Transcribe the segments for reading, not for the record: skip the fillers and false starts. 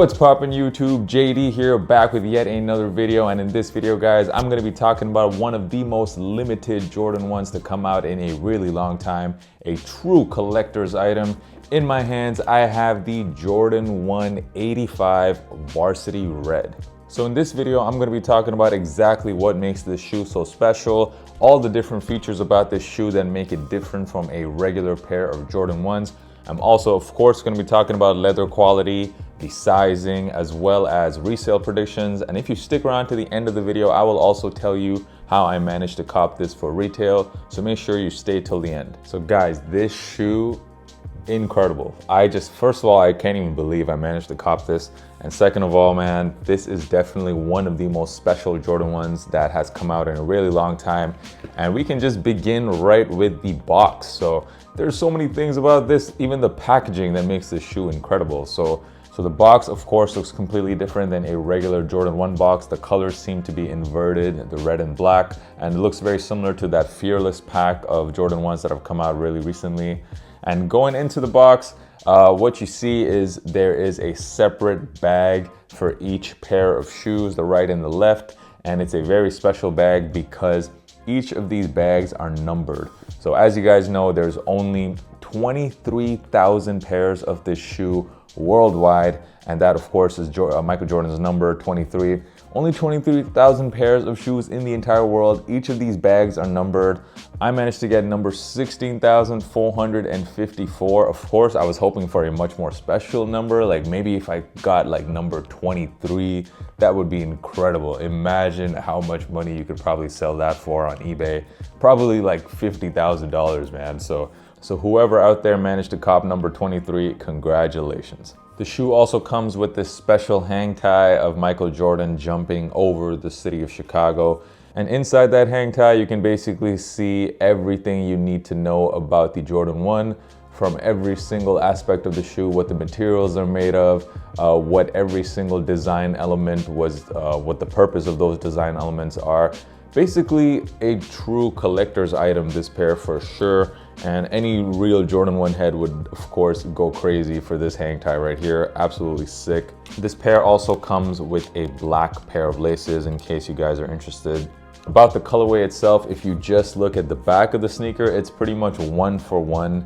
What's poppin' YouTube? JD here, back with yet another video, and in this video guys, I'm going to be talking about one of the most limited Jordan 1s to come out in a really long time, a true collector's item. In my hands, I have the Jordan 1 85 Varsity Red. So in this video, I'm going to be talking about exactly what makes this shoe so special, all the different features about this shoe that make it different from a regular pair of Jordan 1s. I'm also, of course, going to be talking about leather quality, the sizing, as well as resale predictions. And if you stick around to the end of the video, I will also tell you how I managed to cop this for retail. So make sure you stay till the end. So guys, this shoe, incredible. First of all, I can't even believe I managed to cop this. And second of all, man, this is definitely one of the most special Jordan 1s that has come out in a really long time. And we can just begin right with the box. So there's so many things about this, even the packaging, that makes this shoe incredible. So the box, of course, looks completely different than a regular Jordan 1 box. The colors seem to be inverted, the red and black, and it looks very similar to that Fearless pack of Jordan 1s that have come out really recently. And going into the box, what you see is there is a separate bag for each pair of shoes, the right and the left. And it's a very special bag because each of these bags are numbered. So as you guys know, there's only 23,000 pairs of this shoe worldwide. And that, of course, is Michael Jordan's number 23. Only 23,000 pairs of shoes in the entire world. Each of these bags are numbered. I managed to get number 16,454. Of course, I was hoping for a much more special number. Like maybe if I got like number 23, that would be incredible. Imagine how much money you could probably sell that for on eBay. Probably like $50,000, man. So whoever out there managed to cop number 23, congratulations. The shoe also comes with this special hang tie of Michael Jordan jumping over the city of Chicago. And inside that hang tie, you can basically see everything you need to know about the Jordan 1, from every single aspect of the shoe, what the materials are made of, what every single design element was, what the purpose of those design elements are. Basically a true collector's item, this pair, for sure. And any real Jordan 1 head would, of course, go crazy for this hang tie right here. Absolutely sick. This pair also comes with a black pair of laces in case you guys are interested. About the colorway itself, if you just look at the back of the sneaker, it's pretty much 1-for-1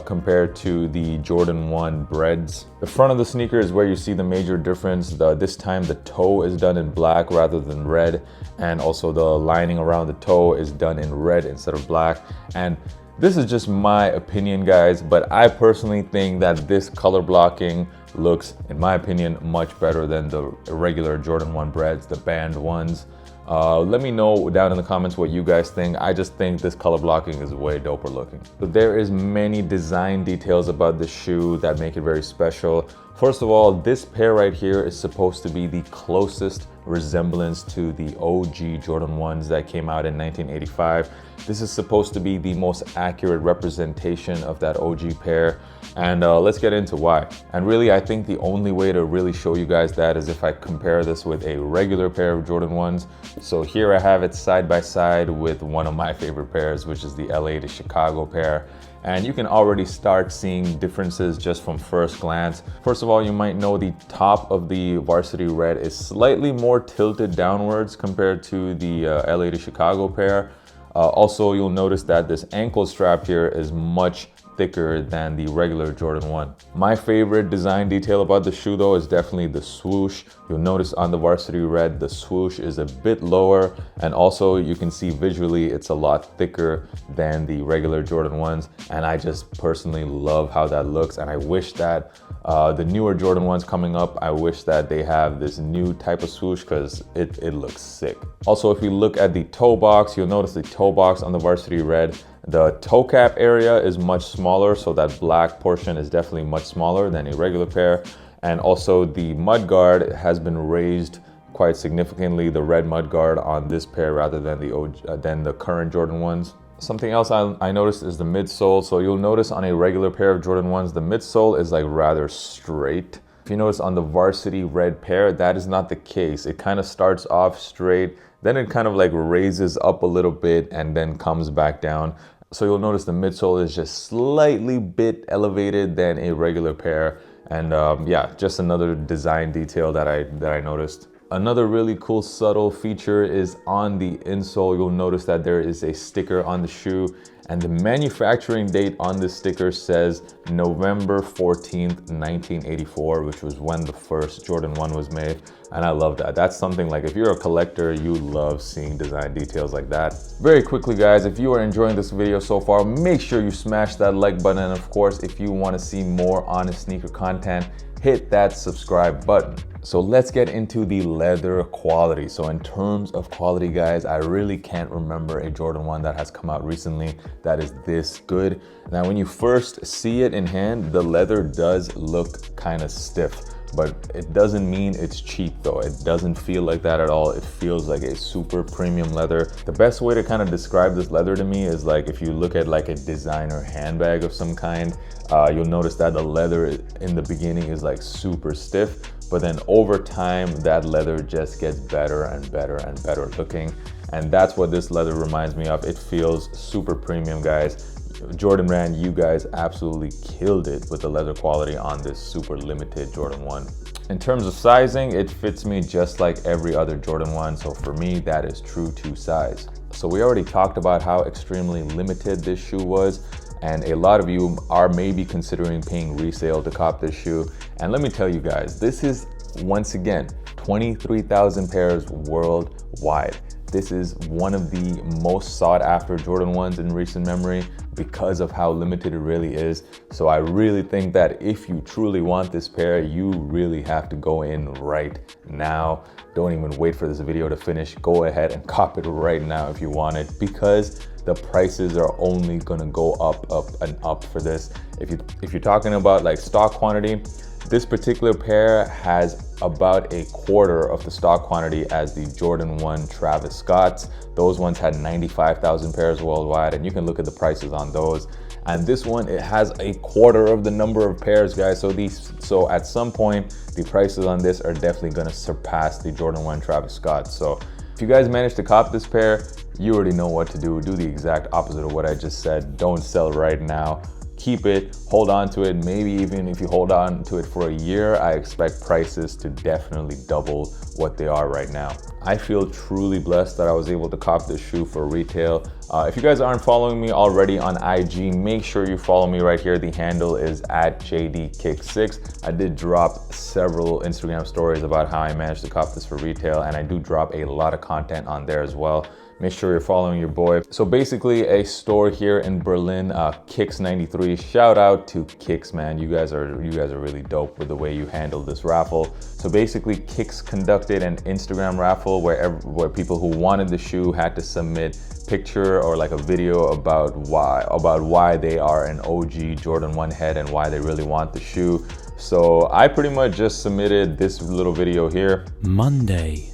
compared to the Jordan 1 Breads. The front of the sneaker is where you see the major difference. This time the toe is done in black rather than red, and also the lining around the toe is done in red instead of black. And this is just my opinion, guys, but I personally think that this color blocking looks, in my opinion, much better than the regular Jordan 1 Breads, the band ones. Let me know down in the comments what you guys think. I just think this color blocking is way doper looking. So there is many design details about this shoe that make it very special. First of all, this pair right here is supposed to be the closest resemblance to the OG Jordan 1s that came out in 1985. This is supposed to be the most accurate representation of that OG pair. And let's get into why. And really, I think the only way to really show you guys that is if I compare this with a regular pair of Jordan 1s. So here I have it side by side with one of my favorite pairs, which is the LA to Chicago pair. And you can already start seeing differences just from first glance. First of all, you might know the top of the Varsity Red is slightly more tilted downwards compared to the LA to Chicago pair. Also, you'll notice that this ankle strap here is much thicker than the regular Jordan 1. My favorite design detail about the shoe though is definitely the swoosh. You'll notice on the Varsity Red, the swoosh is a bit lower, and also you can see visually it's a lot thicker than the regular Jordan 1s. And I just personally love how that looks, and I wish that the newer Jordan 1s coming up, I wish that they have this new type of swoosh because it looks sick. Also, if you look at the toe box, you'll notice the toe box on the Varsity Red, the toe cap area is much smaller, so that black portion is definitely much smaller than a regular pair. And also the mud guard has been raised quite significantly, the red mud guard on this pair rather than the current Jordan 1s. Something else I noticed is the midsole. So you'll notice on a regular pair of Jordan 1s, the midsole is like rather straight. If you notice on the Varsity Red pair, that is not the case. It kind of starts off straight, then it kind of like raises up a little bit and then comes back down. So you'll notice the midsole is just slightly bit elevated than a regular pair. And yeah, just another design detail that I noticed. Another really cool subtle feature is on the insole. You'll notice that there is a sticker on the shoe, and the manufacturing date on this sticker says November 14th, 1984, which was when the first Jordan 1 was made. And I love that. That's something like, if you're a collector, you love seeing design details like that. Very quickly, guys, if you are enjoying this video so far, make sure you smash that like button. And of course, if you want to see more honest sneaker content, hit that subscribe button. So let's get into the leather quality. So in terms of quality, guys, I really can't remember a Jordan 1 that has come out recently that is this good. Now, when you first see it in hand, the leather does look kind of stiff, but it doesn't mean it's cheap though. It doesn't feel like that at all. It feels like a super premium leather. The best way to kind of describe this leather to me is like, if you look at like a designer handbag of some kind, you'll notice that the leather in the beginning is like super stiff, but then over time, that leather just gets better and better and better looking. And that's what this leather reminds me of. It feels super premium, guys. Jordan Brand, you guys absolutely killed it with the leather quality on this super limited Jordan 1. In terms of sizing, it fits me just like every other Jordan 1. So for me, that is true to size. So we already talked about how extremely limited this shoe was. And a lot of you are maybe considering paying resale to cop this shoe. And let me tell you guys, this is, once again, 23,000 pairs worldwide. This is one of the most sought after Jordan 1s in recent memory because of how limited it really is. So I really think that if you truly want this pair, you really have to go in right now. Don't even wait for this video to finish. Go ahead and cop it right now if you want it, because the prices are only gonna go up, and up for this. If you're talking about like stock quantity, this particular pair has about a quarter of the stock quantity as the Jordan 1 Travis Scott's. Those ones had 95,000 pairs worldwide, and you can look at the prices on those. And this one, it has a quarter of the number of pairs, guys. So at some point, the prices on this are definitely gonna surpass the Jordan 1 Travis Scott. So if you guys manage to cop this pair, you already know what to do. Do the exact opposite of what I just said. Don't sell right now. Keep it, hold on to it. Maybe even if you hold on to it for a year, I expect prices to definitely double what they are right now. I feel truly blessed that I was able to cop this shoe for retail. If you guys aren't following me already on IG, make sure you follow me right here. The handle is @JDKick6. I did drop several Instagram stories about how I managed to cop this for retail, and I do drop a lot of content on there as well. Make sure you're following your boy. So basically, a store here in Berlin, Kicks93. Shout out to Kicks, man. You guys are really dope with the way you handled this raffle. So basically, Kicks conducted an Instagram raffle where people who wanted the shoe had to submit picture or like a video about why they are an OG Jordan 1 head and why they really want the shoe. So I pretty much just submitted this little video here. Monday,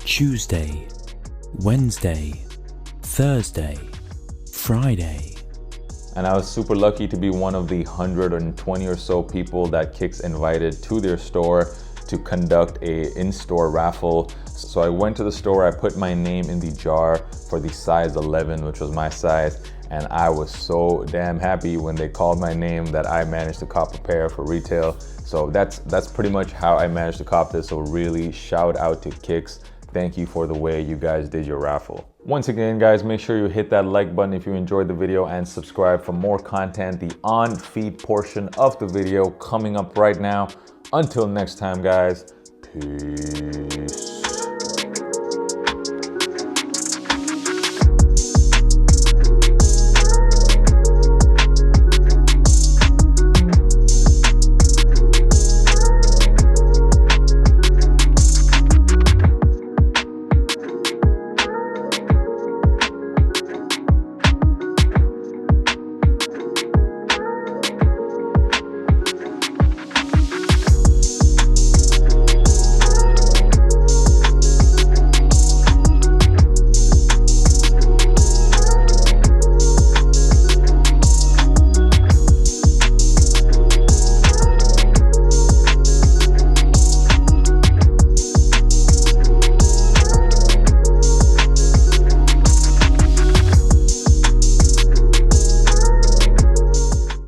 Tuesday, Wednesday, Thursday, Friday. And I was super lucky to be one of the 120 or so people that Kicks invited to their store to conduct a in-store raffle. So I went to the store, I put my name in the jar for the size 11, which was my size. And I was so damn happy when they called my name that I managed to cop a pair for retail. So that's pretty much how I managed to cop this. So really shout out to Kicks. Thank you for the way you guys did your raffle. Once again, guys, make sure you hit that like button if you enjoyed the video and subscribe for more content. The on-feed portion of the video coming up right now. Until next time, guys, peace.